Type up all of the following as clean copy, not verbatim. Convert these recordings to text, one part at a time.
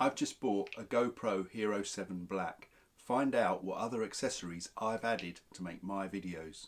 I've just bought a GoPro Hero 7 Black. Find out what other accessories I've added to make my videos.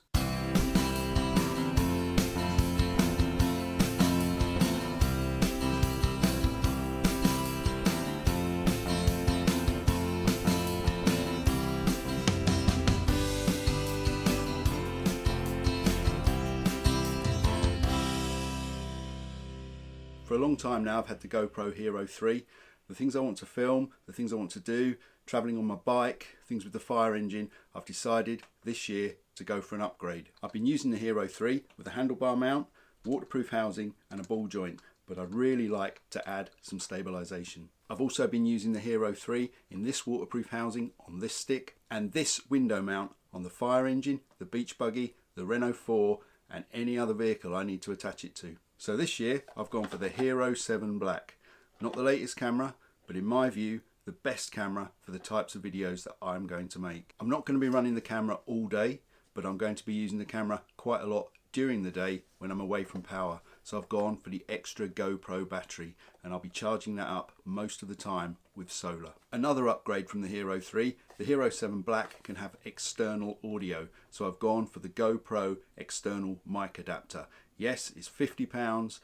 For a long time now I've had the GoPro Hero 3. The things I want to film, the things I want to do, travelling on my bike, things with the fire engine, I've decided this year to go for an upgrade. I've been using the Hero 3 with a handlebar mount, waterproof housing and a ball joint, but I'd really like to add some stabilisation. I've also been using the Hero 3 in this waterproof housing on this stick and this window mount on the fire engine, the beach buggy, the Renault 4 and any other vehicle I need to attach it to. So this year I've gone for the Hero 7 Black. Not the latest camera, but in my view, the best camera for the types of videos that I'm going to make. I'm not going to be running the camera all day, but I'm going to be using the camera quite a lot during the day when I'm away from power. So I've gone for the extra GoPro battery and I'll be charging that up most of the time with solar. Another upgrade from the Hero 3, the Hero 7 Black can have external audio. So I've gone for the GoPro external mic adapter. Yes, it's £50,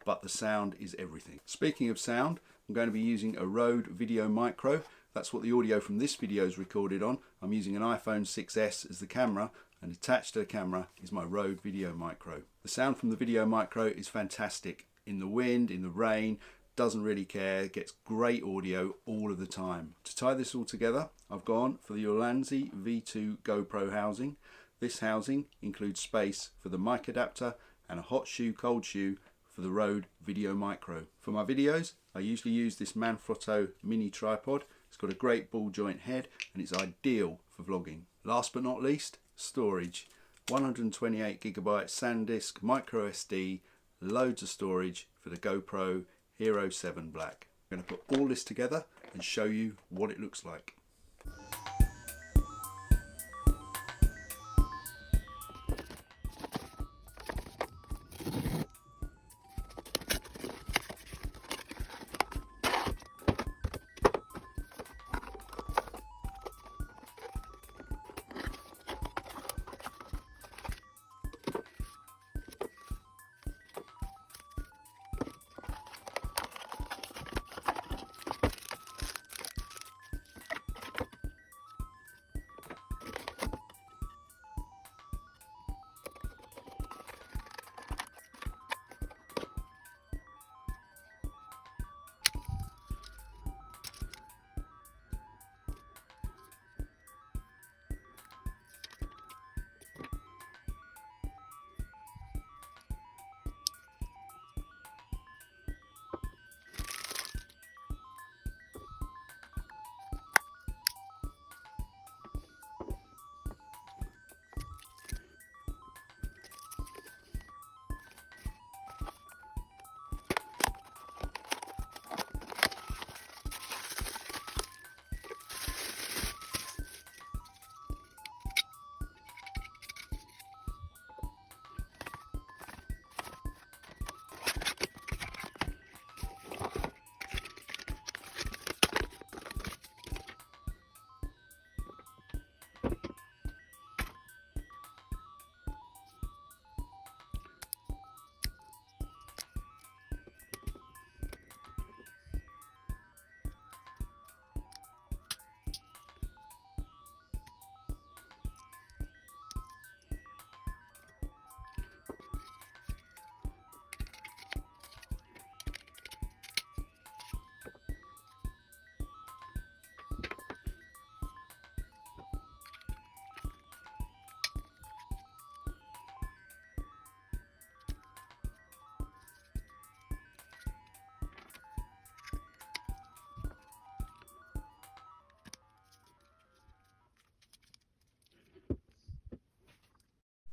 but the sound is everything. Speaking of sound, I'm going to be using a Rode VideoMicro. That's what the audio from this video is recorded on. I'm using an iPhone 6S as the camera, and attached to the camera is my Rode VideoMicro. The sound from the VideoMicro is fantastic. In the wind, in the rain, doesn't really care, gets great audio all of the time. To tie this all together, I've gone for the Ulanzi V2 GoPro housing. This housing includes space for the mic adapter and a hot shoe, cold shoe for the Rode VideoMicro. For my videos, I usually use this Manfrotto mini tripod. It's got a great ball joint head and it's ideal for vlogging. Last but not least, storage. 128GB SanDisk, micro SD, loads of storage for the GoPro Hero 7 Black. I'm going to put all this together and show you what it looks like.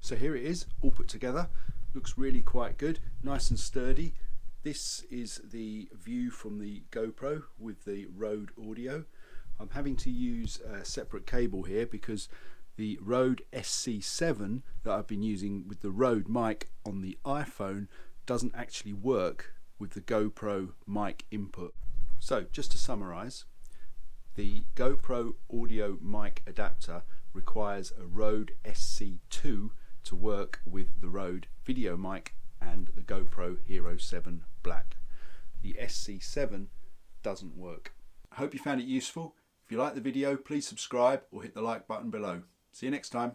So here it is, all put together. Looks really quite good, nice and sturdy. This is the view from the GoPro with the Rode audio. I'm having to use a separate cable here because the Rode SC7 that I've been using with the Rode mic on the iPhone doesn't actually work with the GoPro mic input. So just to summarise, the GoPro audio mic adapter requires a Rode SC2 to work with the Rode VideoMic and the GoPro Hero 7 Black. The SC7 doesn't work. I hope you found it useful. If you like the video, please subscribe or hit the like button below. See you next time.